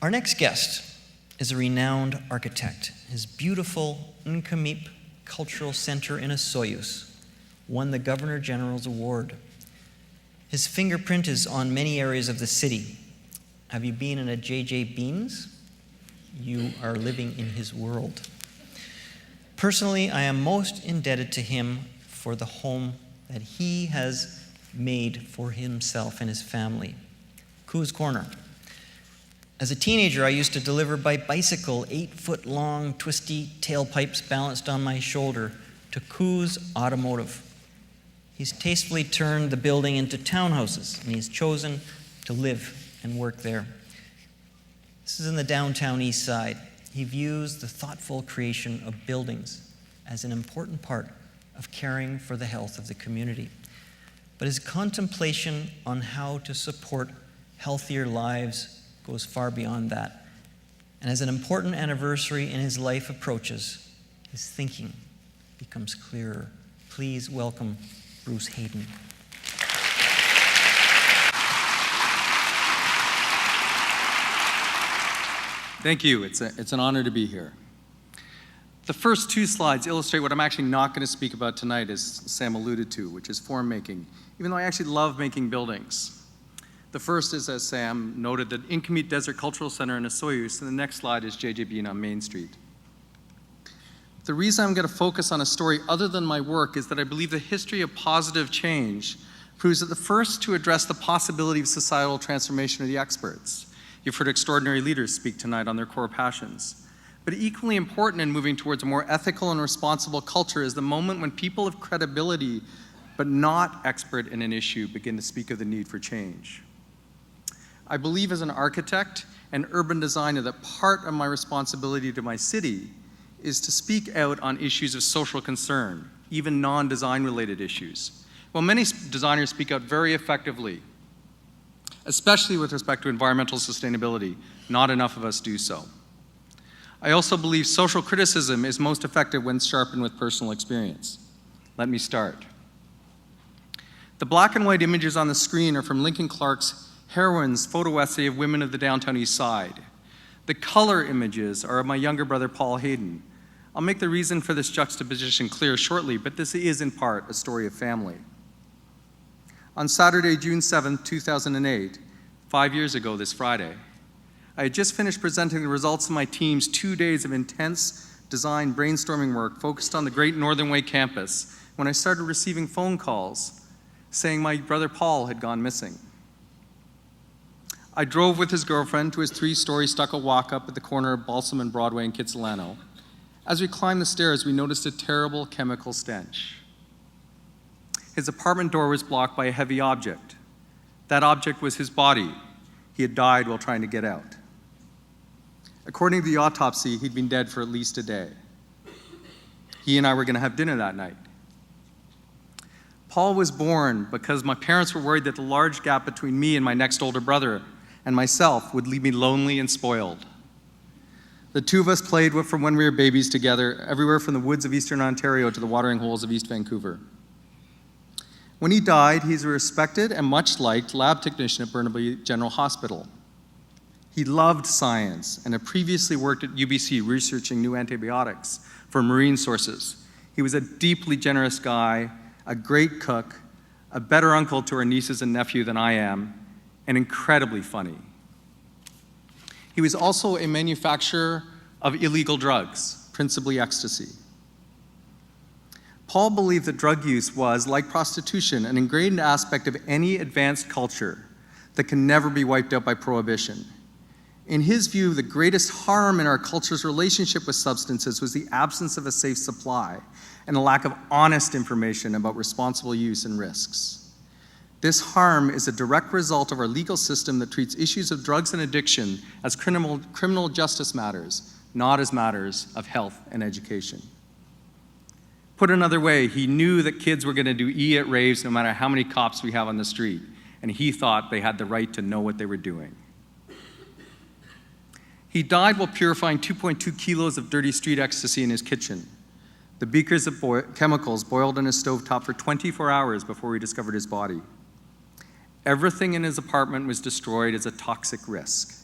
Our next guest is a renowned architect. His beautiful Nkamip Cultural Center in Osoyoos won the Governor General's Award. His fingerprint is on many areas of the city. Have you been in a J.J. Beans? You are living in his world. Personally, I am most indebted to him for the home that he has made for himself and his family, Coos Corner. As a teenager, I used to deliver by bicycle 8-foot-long twisty tailpipes balanced on my shoulder to Coos Automotive. He's tastefully turned the building into townhouses, and he's chosen to live and work there. This is in the downtown east side. He views the thoughtful creation of buildings as an important part of caring for the health of the community. But his contemplation on how to support healthier lives goes far beyond that. And as an important anniversary in his life approaches, his thinking becomes clearer. Please welcome Bruce Haden. Thank you. It's an honor to be here. The first two slides illustrate what I'm actually not going to speak about tonight, as Sam alluded to, which is form making, even though I actually love making buildings. The first is, as Sam noted, the Nkamip Desert Cultural Center in Osoyoos, and the next slide is J.J. Bean on Main Street. The reason I'm going to focus on a story other than my work is that I believe the history of positive change proves that the first to address the possibility of societal transformation are the experts. You've heard extraordinary leaders speak tonight on their core passions. But equally important in moving towards a more ethical and responsible culture is the moment when people of credibility, but not expert in an issue, begin to speak of the need for change. I believe as an architect and urban designer that part of my responsibility to my city is to speak out on issues of social concern, even non-design related issues. While many designers speak out very effectively, especially with respect to environmental sustainability, not enough of us do so. I also believe social criticism is most effective when sharpened with personal experience. Let me start. The black and white images on the screen are from Lincoln Clark's Heroines photo essay of women of the downtown east side. The color images are of my younger brother, Paul Haden. I'll make the reason for this juxtaposition clear shortly, but this is in part a story of family. On Saturday, June 7th, 2008, 5 years ago this Friday, I had just finished presenting the results of my team's 2 days of intense design brainstorming work focused on the Great Northern Way campus when I started receiving phone calls saying my brother Paul had gone missing. I drove with his girlfriend to his 3-story stucco walk-up at the corner of Balsam and Broadway in Kitsilano. As we climbed the stairs, we noticed a terrible chemical stench. His apartment door was blocked by a heavy object. That object was his body. He had died while trying to get out. According to the autopsy, he'd been dead for at least a day. He and I were going to have dinner that night. Paul was born because my parents were worried that the large gap between me and my next older brother and myself would leave me lonely and spoiled. The two of us played from when we were babies together, everywhere from the woods of eastern Ontario to the watering holes of East Vancouver. When he died, he's a respected and much liked lab technician at Burnaby General Hospital. He loved science and had previously worked at UBC researching new antibiotics for marine sources. He was a deeply generous guy, a great cook, a better uncle to our nieces and nephew than I am, and incredibly funny. He was also a manufacturer of illegal drugs, principally ecstasy. Paul believed that drug use was, like prostitution, an ingrained aspect of any advanced culture that can never be wiped out by prohibition. In his view, the greatest harm in our culture's relationship with substances was the absence of a safe supply and a lack of honest information about responsible use and risks. This harm is a direct result of our legal system that treats issues of drugs and addiction as criminal justice matters, not as matters of health and education. Put another way, he knew that kids were going to do E at raves no matter how many cops we have on the street, and he thought they had the right to know what they were doing. He died while purifying 2.2 kilos of dirty street ecstasy in his kitchen. The beakers of chemicals boiled on his stovetop for 24 hours before we discovered his body. Everything in his apartment was destroyed as a toxic risk.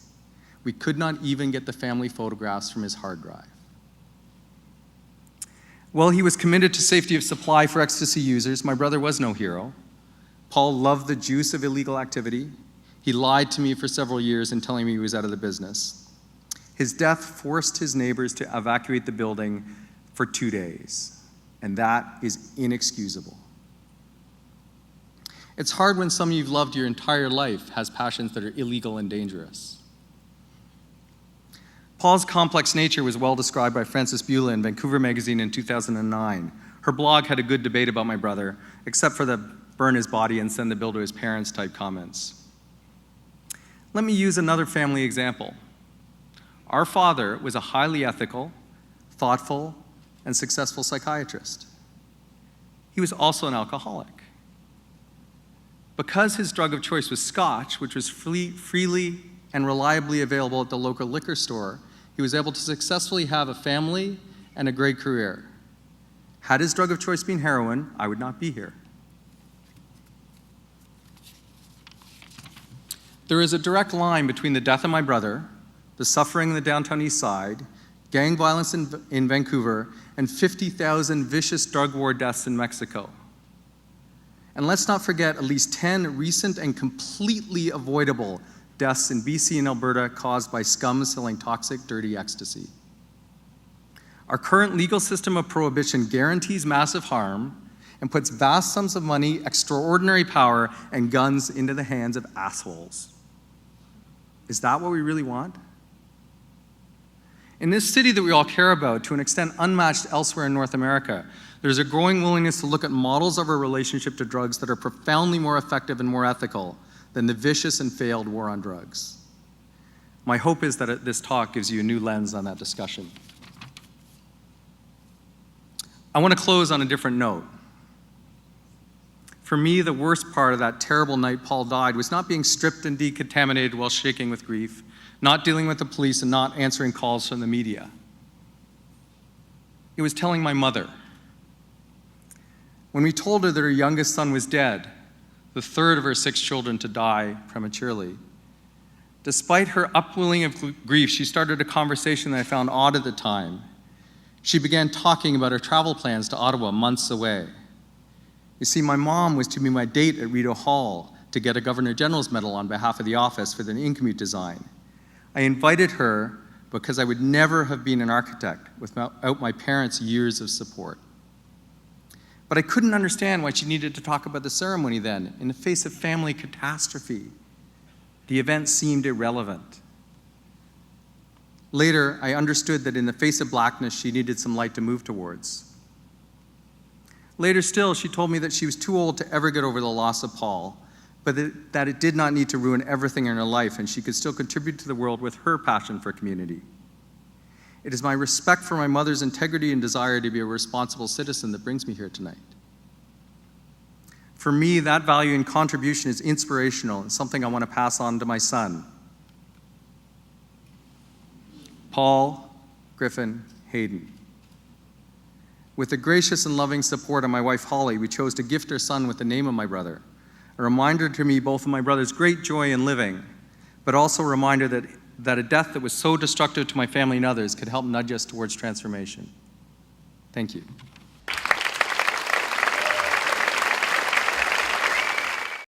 We could not even get the family photographs from his hard drive. While he was committed to safety of supply for ecstasy users, my brother was no hero. Paul loved the juice of illegal activity. He lied to me for several years in telling me he was out of the business. His death forced his neighbors to evacuate the building for 2 days, and that is inexcusable. It's hard when someone you've loved your entire life has passions that are illegal and dangerous. Paul's complex nature was well described by Frances Beulah in Vancouver Magazine in 2009. Her blog had a good debate about my brother, except for the burn his body and send the bill to his parents type comments. Let me use another family example. Our father was a highly ethical, thoughtful, and successful psychiatrist. He was also an alcoholic. Because his drug of choice was scotch, which was freely and reliably available at the local liquor store, he was able to successfully have a family and a great career. Had his drug of choice been heroin, I would not be here. There is a direct line between the death of my brother, the suffering in the downtown east side, gang violence in Vancouver, and 50,000 vicious drug war deaths in Mexico. And let's not forget at least 10 recent and completely avoidable deaths in BC and Alberta caused by scum selling toxic, dirty ecstasy. Our current legal system of prohibition guarantees massive harm and puts vast sums of money, extraordinary power, and guns into the hands of assholes. Is that what we really want? In this city that we all care about, to an extent unmatched elsewhere in North America, there's a growing willingness to look at models of our relationship to drugs that are profoundly more effective and more ethical than the vicious and failed war on drugs. My hope is that this talk gives you a new lens on that discussion. I want to close on a different note. For me, the worst part of that terrible night Paul died was not being stripped and decontaminated while shaking with grief, not dealing with the police, and not answering calls from the media. It was telling my mother. When we told her that her youngest son was dead, the third of her 6 children to die prematurely, despite her upwelling of grief, she started a conversation that I found odd at the time. She began talking about her travel plans to Ottawa months away. You see, my mom was to be my date at Rideau Hall to get a Governor General's Medal on behalf of the office for the in-commute design. I invited her because I would never have been an architect without my parents' years of support. But I couldn't understand why she needed to talk about the ceremony then. In the face of family catastrophe, the event seemed irrelevant. Later, I understood that in the face of blackness, she needed some light to move towards. Later still, she told me that she was too old to ever get over the loss of Paul, but that it did not need to ruin everything in her life, and she could still contribute to the world with her passion for community. It is my respect for my mother's integrity and desire to be a responsible citizen that brings me here tonight. For me, that value and contribution is inspirational and something I want to pass on to my son. Paul Griffin Haden. With the gracious and loving support of my wife Holly, we chose to gift our son with the name of my brother, a reminder to me both of my brother's great joy in living, but also a reminder that a death that was so destructive to my family and others could help nudge us towards transformation. Thank you.